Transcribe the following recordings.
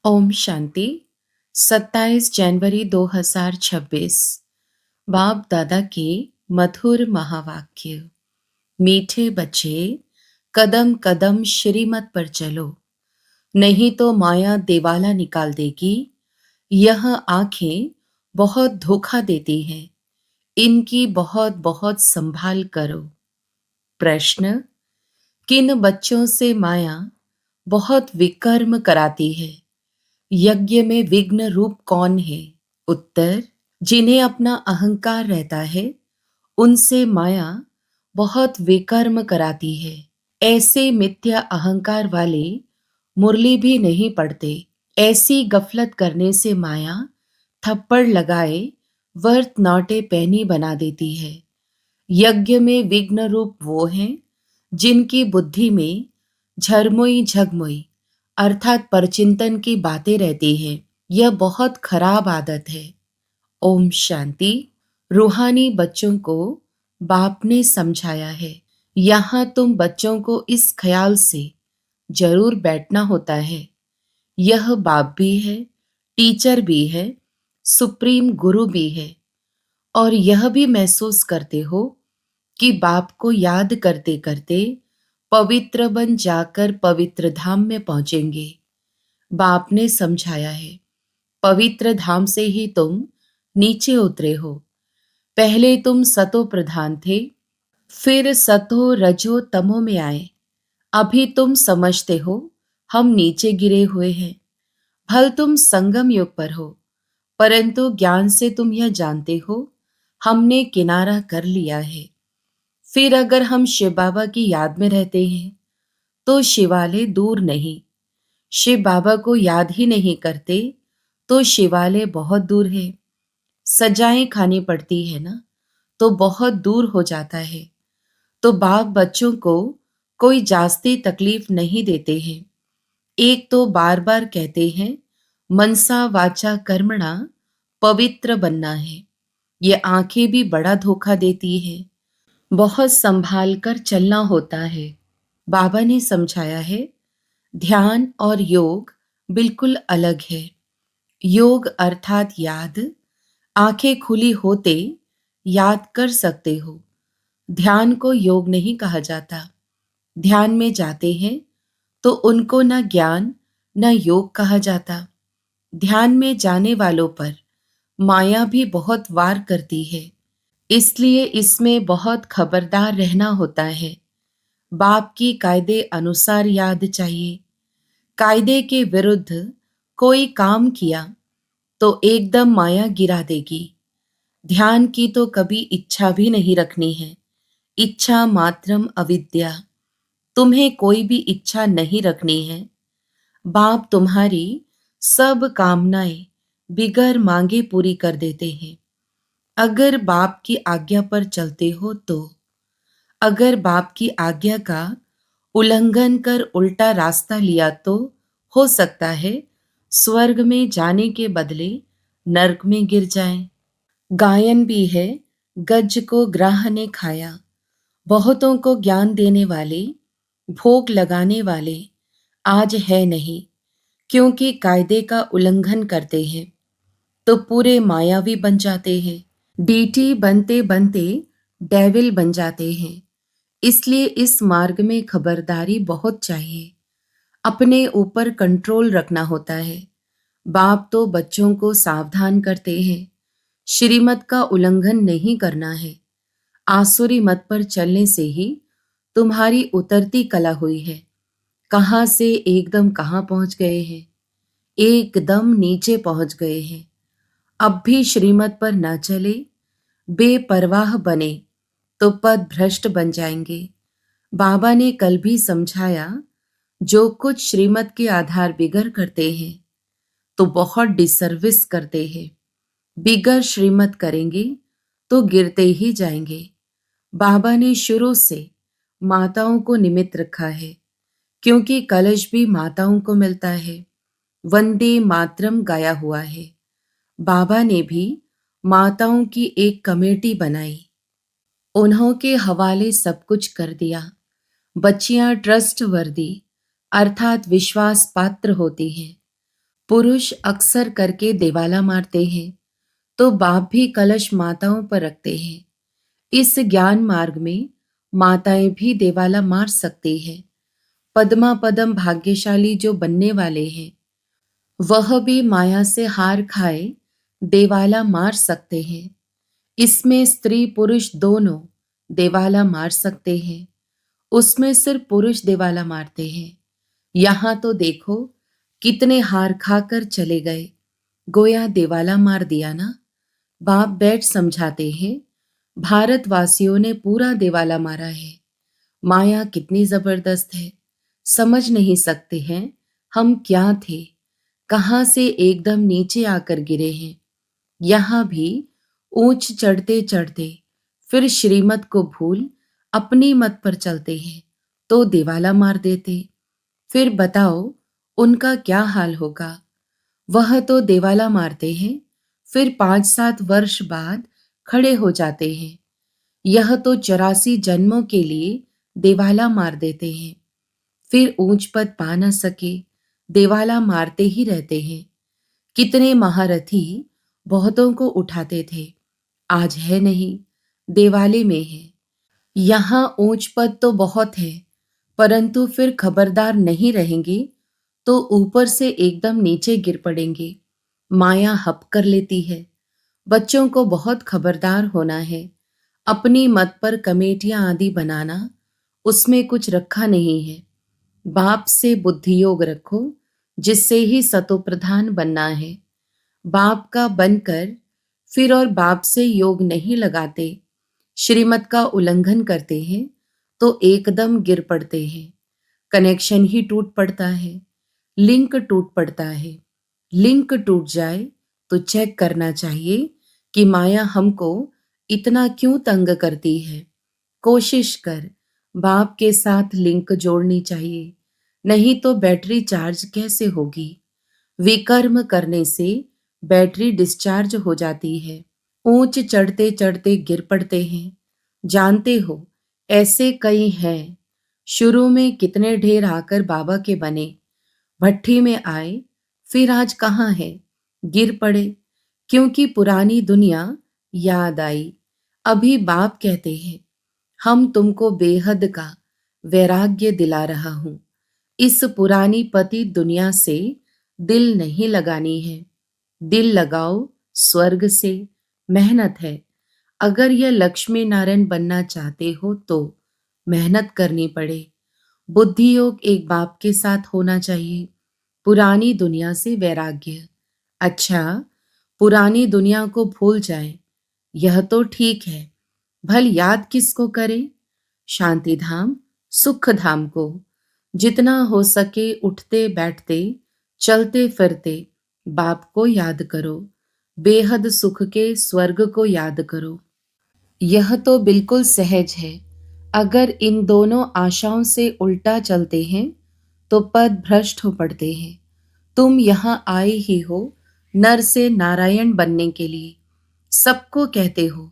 ओम शांति। 27 जनवरी 2026। बाप दादा के मधुर महावाक्य। मीठे बच्चे, कदम कदम श्रीमत पर चलो, नहीं तो माया दिवाला निकाल देगी। यह आंखें बहुत धोखा देती हैं, इनकी बहुत बहुत संभाल करो। प्रश्न: किन बच्चों से माया बहुत विकर्म कराती है? यज्ञ में विघ्न रूप कौन है? उत्तर: जिन्हें अपना अहंकार रहता है, उनसे माया बहुत विकर्म कराती है। ऐसे मिथ्या अहंकार वाले मुरली भी नहीं पढ़ते। ऐसी गफलत करने से माया थप्पड़ लगाए वर्त नौटे पैनी बना देती है। यज्ञ में विघ्न रूप वो हैं जिनकी बुद्धि में झरमुई झगमुई अर्थात परचिंतन की बातें रहती हैं। यह बहुत खराब आदत है। ओम शांति। रूहानी बच्चों को बाप ने समझाया है। यहाँ तुम बच्चों को इस ख्याल से जरूर बैठना होता है, यह बाप भी है, टीचर भी है, सुप्रीम गुरु भी है, और यह भी महसूस करते हो कि बाप को याद करते करते पवित्र बन जाकर पवित्र धाम में पहुंचेंगे। बाप ने समझाया है, पवित्र धाम से ही तुम नीचे उतरे हो। पहले तुम सतो प्रधान थे, फिर सतो रजो तमो में आए। अभी तुम समझते हो हम नीचे गिरे हुए हैं। भल तुम संगम युग पर हो, परंतु ज्ञान से तुम यह जानते हो हमने किनारा कर लिया है। फिर अगर हम शिव बाबा की याद में रहते हैं तो शिवालय दूर नहीं। शिव बाबा को याद ही नहीं करते तो शिवालय बहुत दूर है। सजाएं खानी पड़ती है ना, तो बहुत दूर हो जाता है। तो बाप बच्चों को कोई जास्ती तकलीफ नहीं देते हैं। एक तो बार बार कहते हैं मनसा वाचा कर्मणा पवित्र बनना है। ये आंखें भी बड़ा धोखा देती है। बहुत संभाल कर चलना होता है। बाबा ने समझाया है, ध्यान और योग बिल्कुल अलग है। योग अर्थात याद, आंखें खुली होते याद कर सकते हो। ध्यान को योग नहीं कहा जाता। ध्यान में जाते हैं तो उनको न ज्ञान न योग कहा जाता। ध्यान में जाने वालों पर माया भी बहुत वार करती है, इसलिए इसमें बहुत खबरदार रहना होता है। बाप की कायदे अनुसार याद चाहिए। कायदे के विरुद्ध कोई काम किया तो एकदम माया गिरा देगी। ध्यान की तो कभी इच्छा भी नहीं रखनी है। इच्छा मात्रम अविद्या। तुम्हें कोई भी इच्छा नहीं रखनी है। बाप तुम्हारी सब कामनाएं बिगर मांगे पूरी कर देते हैं, अगर बाप की आज्ञा पर चलते हो तो। अगर बाप की आज्ञा का उल्लंघन कर उल्टा रास्ता लिया तो हो सकता है स्वर्ग में जाने के बदले नरक में गिर जाएं। गायन भी है, गज को ग्राह ने खाया। बहुतों को ज्ञान देने वाले, भोग लगाने वाले आज है नहीं, क्योंकि कायदे का उल्लंघन करते हैं तो पूरे मायावी बन जाते हैं। डीटी बनते बनते डेविल बन जाते हैं। इसलिए इस मार्ग में खबरदारी बहुत चाहिए। अपने ऊपर कंट्रोल रखना होता है। बाप तो बच्चों को सावधान करते हैं, श्रीमत का उल्लंघन नहीं करना है। आसुरी मत पर चलने से ही तुम्हारी उतरती कला हुई है। कहाँ से एकदम कहाँ पहुंच गए हैं, एकदम नीचे पहुंच गए हैं। अब भी श्रीमत पर न चले, बेपरवाह बने तो पद भ्रष्ट बन जाएंगे। बाबा ने कल भी समझाया, जो कुछ श्रीमत के आधार बिगर करते हैं तो बहुत डिसर्विस करते हैं। बिगर श्रीमत करेंगे तो गिरते ही जाएंगे। बाबा ने शुरू से माताओं को निमित्त रखा है, क्योंकि कलश भी माताओं को मिलता है। वंदे मातरम गाया हुआ है। बाबा ने भी माताओं की एक कमेटी बनाई, उन्हों के हवाले सब कुछ कर दिया। बच्चियां ट्रस्ट वर्दी अर्थात विश्वास पात्र होती हैं। पुरुष अक्सर करके दिवाला मारते हैं, तो बाप भी कलश माताओं पर रखते हैं। इस ज्ञान मार्ग में माताएं भी दिवाला मार सकती हैं। पद्मा पदम भाग्यशाली जो बनने वाले हैं, वह भी माया से हार खाए देवाला मार सकते हैं। इसमें स्त्री पुरुष दोनों देवाला मार सकते हैं। उसमें सिर्फ पुरुष देवाला मारते हैं। यहाँ तो देखो कितने हार खाकर चले गए, गोया देवाला मार दिया ना। बाप बैठ समझाते हैं, भारतवासियों ने पूरा देवाला मारा है। माया कितनी जबरदस्त है, समझ नहीं सकते हैं हम क्या थे, कहाँ से एकदम नीचे आकर गिरे हैं। यहाँ भी ऊंच चढ़ते चढ़ते फिर श्रीमत को भूल अपनी मत पर चलते हैं, तो दिवाला मार देते। फिर बताओ उनका क्या हाल होगा। वह तो दिवाला मारते हैं, फिर 5-7 वर्ष बाद खड़े हो जाते हैं। यह तो 84 जन्मों के लिए दिवाला मार देते हैं, फिर ऊंच पद पा न सके, दिवाला मारते ही रहते हैं। कितने महारथी बहुतों को उठाते थे, आज है नहीं, देवाले में है। यहाँ ऊंच पद तो बहुत है, परंतु फिर खबरदार नहीं रहेंगे तो ऊपर से एकदम नीचे गिर पड़ेंगे। माया हप कर लेती है। बच्चों को बहुत खबरदार होना है। अपनी मत पर कमेटियां आदि बनाना, उसमें कुछ रखा नहीं है। बाप से बुद्धि योग रखो, जिससे ही सतोप्रधान बनना है। बाप का बनकर फिर और बाप से योग नहीं लगाते, श्रीमत का उल्लंघन करते हैं तो एकदम गिर पड़ते हैं। कनेक्शन ही टूट पड़ता है, लिंक टूट पड़ता है। लिंक टूट जाए तो चेक करना चाहिए कि माया हमको इतना क्यों तंग करती है। कोशिश कर बाप के साथ लिंक जोड़नी चाहिए, नहीं तो बैटरी चार्ज कैसे होगी। विकर्म करने से बैटरी डिस्चार्ज हो जाती है। ऊंच चढ़ते चढ़ते गिर पड़ते हैं। जानते हो ऐसे कई हैं। शुरू में कितने ढेर आकर बाबा के बने, भट्ठी में आए, फिर आज कहाँ है, गिर पड़े, क्योंकि पुरानी दुनिया याद आई। अभी बाप कहते हैं, हम तुमको बेहद का वैराग्य दिला रहा हूं। इस पुरानी पति दुनिया से दिल नहीं लगानी है। दिल लगाओ स्वर्ग से, मेहनत है। अगर यह लक्ष्मी नारायण बनना चाहते हो तो मेहनत करनी पड़े। बुद्धि योग एक बाप के साथ होना चाहिए। पुरानी दुनिया से वैराग्य। अच्छा, पुरानी दुनिया को भूल जाए, यह तो ठीक है। भल याद किसको करे? शांति धाम, सुख धाम को। जितना हो सके उठते बैठते चलते फिरते बाप को याद करो। बेहद सुख के स्वर्ग को याद करो। यह तो बिल्कुल सहज है। अगर इन दोनों आशाओं से उल्टा चलते हैं तो पद भ्रष्ट हो पड़ते हैं। तुम यहाँ आए ही हो नर से नारायण बनने के लिए। सबको कहते हो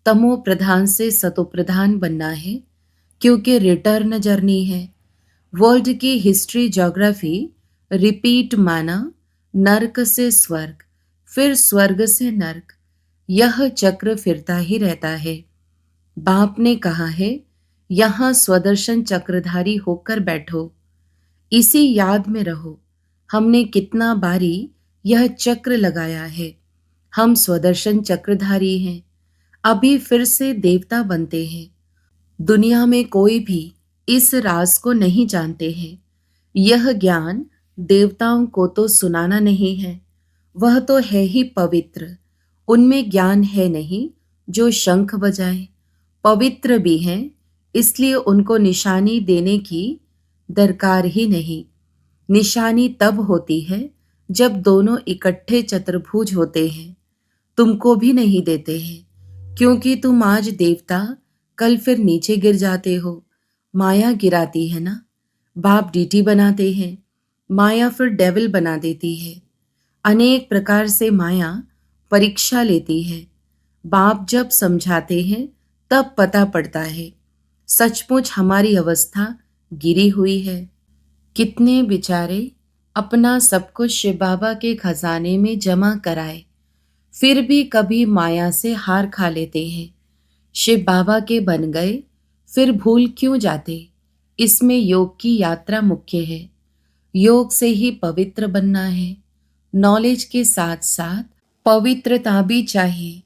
तमो प्रधान से सतो प्रधान बनना है, क्योंकि रिटर्न जर्नी है। वर्ल्ड की हिस्ट्री ज्योग्राफी रिपीट माना, नर्क से स्वर्ग, फिर स्वर्ग से नर्क। यह चक्र फिरता ही रहता है। बाप ने कहा है, यहाँ स्वदर्शन चक्रधारी होकर बैठो। इसी याद में रहो, हमने कितना बारी यह चक्र लगाया है। हम स्वदर्शन चक्रधारी हैं, अभी फिर से देवता बनते हैं। दुनिया में कोई भी इस राज को नहीं जानते हैं। यह ज्ञान देवताओं को तो सुनाना नहीं है, वह तो है ही पवित्र। उनमें ज्ञान है नहीं जो शंख बजाए। पवित्र भी हैं, इसलिए उनको निशानी देने की दरकार ही नहीं। निशानी तब होती है जब दोनों इकट्ठे चतुर्भुज होते हैं। तुमको भी नहीं देते हैं, क्योंकि तुम आज देवता, कल फिर नीचे गिर जाते हो। माया गिराती है ना। बाप डीटी बनाते हैं, माया फिर डेविल बना देती है। अनेक प्रकार से माया परीक्षा लेती है। बाप जब समझाते हैं तब पता पड़ता है सचमुच हमारी अवस्था गिरी हुई है। कितने बेचारे अपना सब कुछ शिव बाबा के खजाने में जमा कराए, फिर भी कभी माया से हार खा लेते हैं। शिव बाबा के बन गए, फिर भूल क्यों जाते? इसमें योग की यात्रा मुख्य है। योग से ही पवित्र बनना है। नॉलेज के साथ साथ पवित्रता भी चाहिए।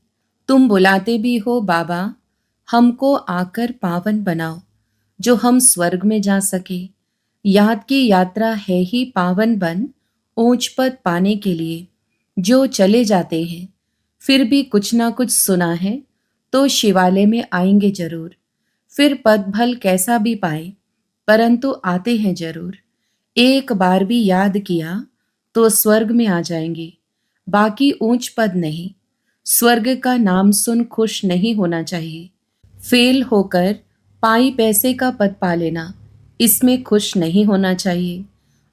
तुम बुलाते भी हो बाबा, हमको आकर पावन बनाओ, जो हम स्वर्ग में जा सके। याद की यात्रा है ही पावन बन, ऊंच पद पाने के लिए। जो चले जाते हैं, फिर भी कुछ ना कुछ सुना है, तो शिवालय में आएंगे जरूर। फिर पद भल कैसा भी पाए, परंतु आते हैं जरूर। एक बार भी याद किया तो स्वर्ग में आ जाएंगे, बाकी ऊंच पद नहीं। स्वर्ग का नाम सुन खुश नहीं होना चाहिए। फेल होकर पाई पैसे का पद पा लेना, इसमें खुश नहीं होना चाहिए।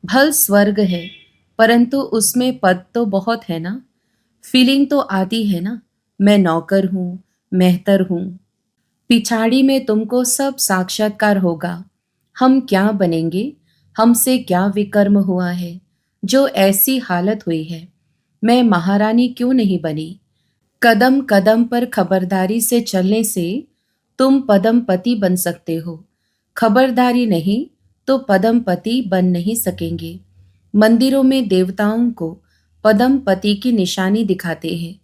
भल स्वर्ग है, परंतु उसमें पद तो बहुत है ना। फीलिंग तो आती है ना, मैं नौकर हूँ, मेहतर हूँ। पिछाड़ी में तुमको सब साक्षात्कार होगा। हम क्या बनेंगे, हमसे क्या विकर्म हुआ है, जो ऐसी हालत हुई है। मैं महारानी क्यों नहीं बनी? कदम कदम पर खबरदारी से चलने से तुम पदमपति बन सकते हो। खबरदारी नहीं तो पदमपति बन नहीं सकेंगे। मंदिरों में देवताओं को पदमपति की निशानी दिखाते हैं।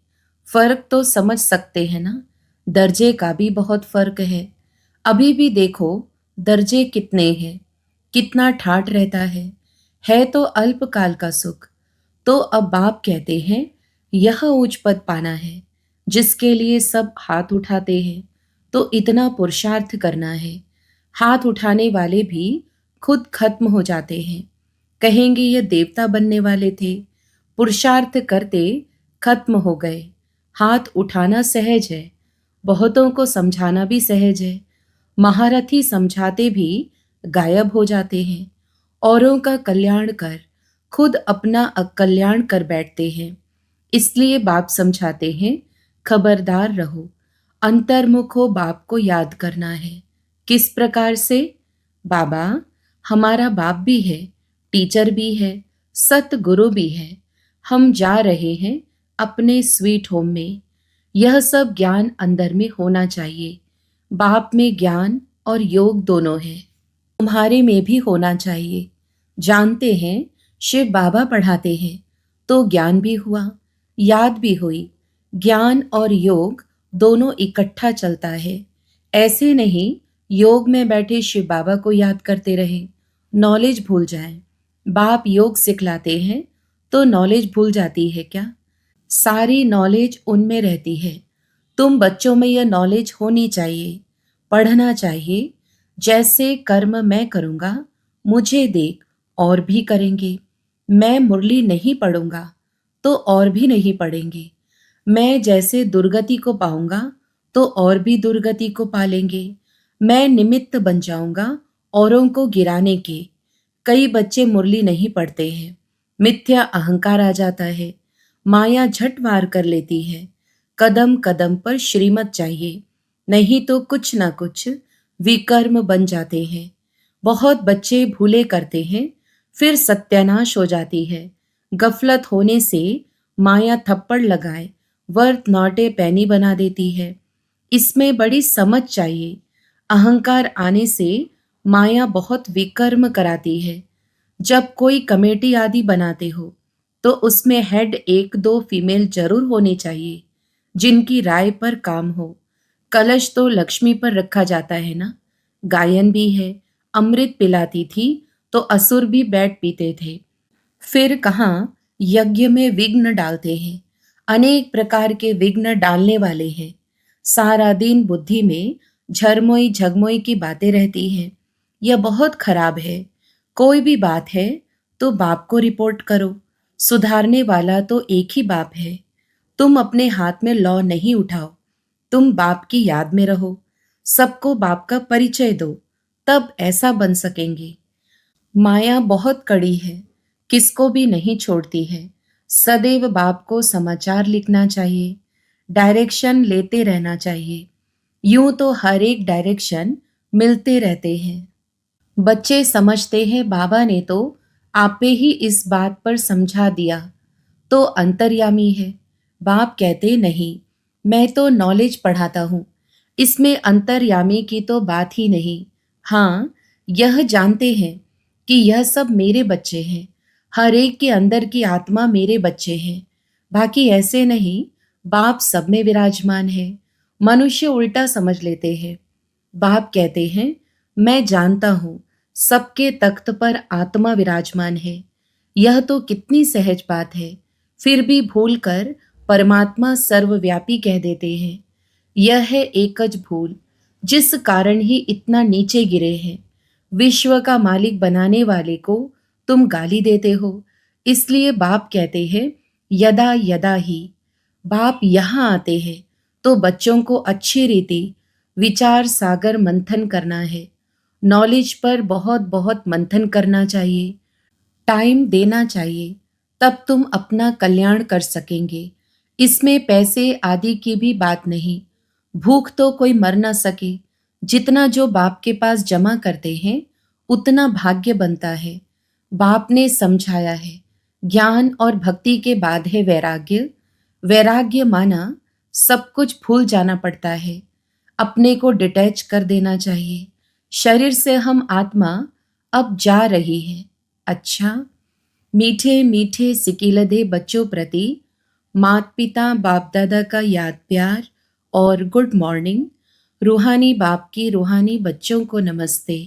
फर्क तो समझ सकते हैं ना। दर्जे का भी बहुत फर्क है। अभी भी देखो दर्जे कितने हैं, कितना ठाट रहता है तो अल्पकाल का सुख। तो अब बाप कहते हैं यह उच्च पद पाना है, जिसके लिए सब हाथ उठाते हैं, तो इतना पुरुषार्थ करना है। हाथ उठाने वाले भी खुद खत्म हो जाते हैं। कहेंगे ये देवता बनने वाले थे, पुरुषार्थ करते खत्म हो गए। हाथ उठाना सहज है, बहुतों को समझाना भी सहज है। महारथी समझाते भी गायब हो जाते हैं। औरों का कल्याण कर खुद अपना अकल्याण कर बैठते हैं। इसलिए बाप समझाते हैं खबरदार रहो, अंतर्मुख हो बाप को याद करना है। किस प्रकार से? बाबा हमारा बाप भी है, टीचर भी है, सतगुरु भी है। हम जा रहे हैं अपने स्वीट होम में। यह सब ज्ञान अंदर में होना चाहिए। बाप में ज्ञान और योग दोनों है, तुम्हारे में भी होना चाहिए। जानते हैं शिव बाबा पढ़ाते हैं, तो ज्ञान भी हुआ, याद भी हुई। ज्ञान और योग दोनों इकट्ठा चलता है। ऐसे नहीं योग में बैठे शिव बाबा को याद करते रहे, नॉलेज भूल जाए। बाप योग सिखलाते हैं तो नॉलेज भूल जाती है क्या? सारी नॉलेज उनमें रहती है। तुम बच्चों में यह नॉलेज होनी चाहिए, पढ़ना चाहिए। जैसे कर्म मैं करूँगा, मुझे देख और भी करेंगे। मैं मुरली नहीं पढ़ूंगा तो और भी नहीं पढ़ेंगे। मैं जैसे दुर्गति को पाऊंगा तो और भी दुर्गति को पालेंगे। मैं निमित्त बन जाऊंगा औरों को गिराने के। कई बच्चे मुरली नहीं पढ़ते हैं, मिथ्या अहंकार आ जाता है, माया झट वार कर लेती है। कदम कदम पर श्रीमत चाहिए, नहीं तो कुछ ना कुछ विकर्म बन जाते हैं। बहुत बच्चे भूले करते हैं, फिर सत्यानाश हो जाती है। गफलत होने से माया थप्पड़ लगाए वर्थ नॉट ए पैनी बना देती है। इसमें बड़ी समझ चाहिए। अहंकार आने से माया बहुत विकर्म कराती है। जब कोई कमेटी आदि बनाते हो तो उसमें हेड एक दो फीमेल जरूर होने चाहिए, जिनकी राय पर काम हो। कलश तो लक्ष्मी पर रखा जाता है ना। गायन भी है, अमृत पिलाती थी तो असुर भी बैठ पीते थे। फिर कहाँ यज्ञ में विघ्न डालते हैं। अनेक प्रकार के विघ्न डालने वाले हैं। सारा दिन बुद्धि में झरमोई झगमोई की बातें रहती हैं। यह बहुत खराब है। कोई भी बात है तो बाप को रिपोर्ट करो। सुधारने वाला तो एक ही बाप है। तुम अपने हाथ में लौ नहीं उठाओ, तुम बाप की याद में रहो। सबको बाप का परिचय दो, तब ऐसा बन सकेंगे। माया बहुत कड़ी है, किसको भी नहीं छोड़ती है। सदैव बाप को समाचार लिखना चाहिए, डायरेक्शन लेते रहना चाहिए। यूं तो हर एक डायरेक्शन मिलते रहते हैं। बच्चे समझते हैं बाबा ने तो आपे ही इस बात पर समझा दिया तो अंतर्यामी है। बाप कहते नहीं, मैं तो नॉलेज पढ़ाता हूँ, इसमें अंतर्यामी की तो बात ही नहीं। हाँ, यह जानते हैं कि यह सब मेरे बच्चे हैं, हर एक के अंदर की आत्मा मेरे बच्चे हैं। बाकी ऐसे नहीं, बाप सब में विराजमान है। मनुष्य उल्टा समझ लेते हैं। बाप कहते हैं, मैं जानता हूँ सबके तख्त पर आत्मा विराजमान है। यह तो कितनी सहज बात है, फिर भी भूलकर परमात्मा सर्वव्यापी कह देते हैं। यह है एकज भूल, जिस कारण ही इतना नीचे गिरे हैं। विश्व का मालिक बनाने वाले को तुम गाली देते हो। इसलिए बाप कहते हैं, यदा यदा ही। बाप यहाँ आते हैं तो बच्चों को अच्छी रीति विचार सागर मंथन करना है। नॉलेज पर बहुत बहुत मंथन करना चाहिए, टाइम देना चाहिए, तब तुम अपना कल्याण कर सकेंगे। इसमें पैसे आदि की भी बात नहीं। भूख तो कोई मर ना सके। जितना जो बाप के पास जमा करते हैं उतना भाग्य बनता है। बाप ने समझाया है, ज्ञान और भक्ति के बाद है वैराग्य। वैराग्य माना सब कुछ भूल जाना पड़ता है, अपने को डिटैच कर देना चाहिए। शरीर से हम आत्मा अब जा रही है। अच्छा, मीठे मीठे सिकिलधे बच्चों प्रति माता पिता बाप दादा का याद प्यार और गुड मॉर्निंग। रूहानी बाप की रूहानी बच्चों को नमस्ते।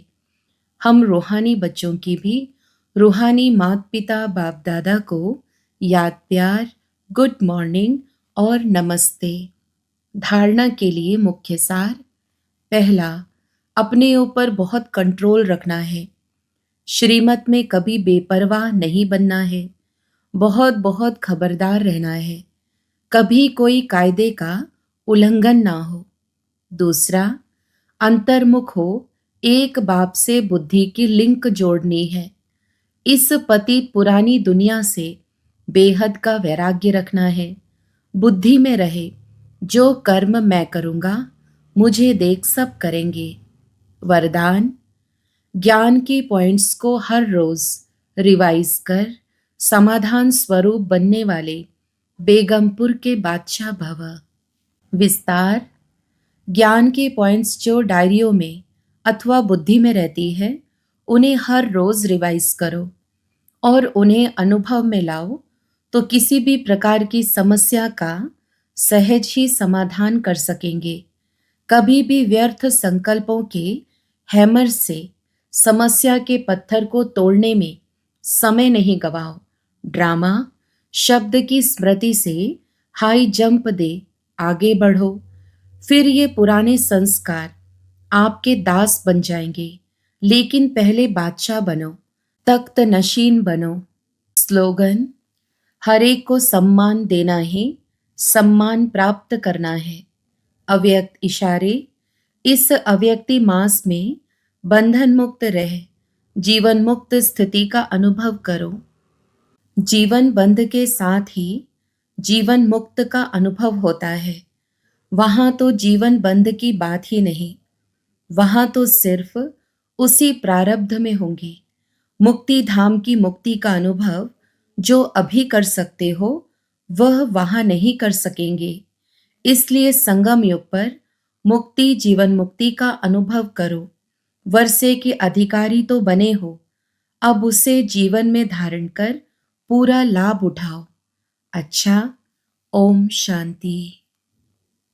हम रूहानी बच्चों की भी रूहानी माता पिता बाप दादा को याद प्यार, गुड मॉर्निंग और नमस्ते। धारणा के लिए मुख्य सार। पहला, अपने ऊपर बहुत कंट्रोल रखना है। श्रीमत में कभी बेपरवाह नहीं बनना है। बहुत बहुत खबरदार रहना है, कभी कोई कायदे का उल्लंघन ना हो। दूसरा, अंतर्मुख हो, एक बाप से बुद्धि की लिंक जोड़नी है। इस पतित पुरानी दुनिया से बेहद का वैराग्य रखना है। बुद्धि में रहे, जो कर्म मैं करूँगा मुझे देख सब करेंगे। वरदान, ज्ञान के पॉइंट्स को हर रोज रिवाइज कर समाधान स्वरूप बनने वाले बेगमपुर के बादशाह भव। विस्तार, ज्ञान के पॉइंट्स जो डायरियों में अथवा बुद्धि में रहती है उन्हें हर रोज रिवाइज करो और उन्हें अनुभव में लाओ तो किसी भी प्रकार की समस्या का सहज ही समाधान कर सकेंगे। कभी भी व्यर्थ संकल्पों के हैमर से समस्या के पत्थर को तोड़ने में समय नहीं गवाओ। ड्रामा शब्द की स्मृति से हाई जंप दे आगे बढ़ो। फिर ये पुराने संस्कार आपके दास बन जाएंगे, लेकिन पहले बादशाह बनो, तख्त नशीन बनो। स्लोगन, हर एक को सम्मान देना है, सम्मान प्राप्त करना है। अव्यक्त इशारे, इस अव्यक्ति मास में बंधन मुक्त रह जीवन मुक्त स्थिति का अनुभव करो। जीवन बंध के साथ ही जीवन मुक्त का अनुभव होता है। वहां तो जीवन बंध की बात ही नहीं, वहां तो सिर्फ उसी प्रारब्ध में होंगी। मुक्ति धाम की मुक्ति का अनुभव जो अभी कर सकते हो वह वहां नहीं कर सकेंगे। इसलिए संगम युग पर मुक्ति जीवन मुक्ति का अनुभव करो। वर्षे के अधिकारी तो बने हो, अब उसे जीवन में धारण कर पूरा लाभ उठाओ। अच्छा, ओम शांति।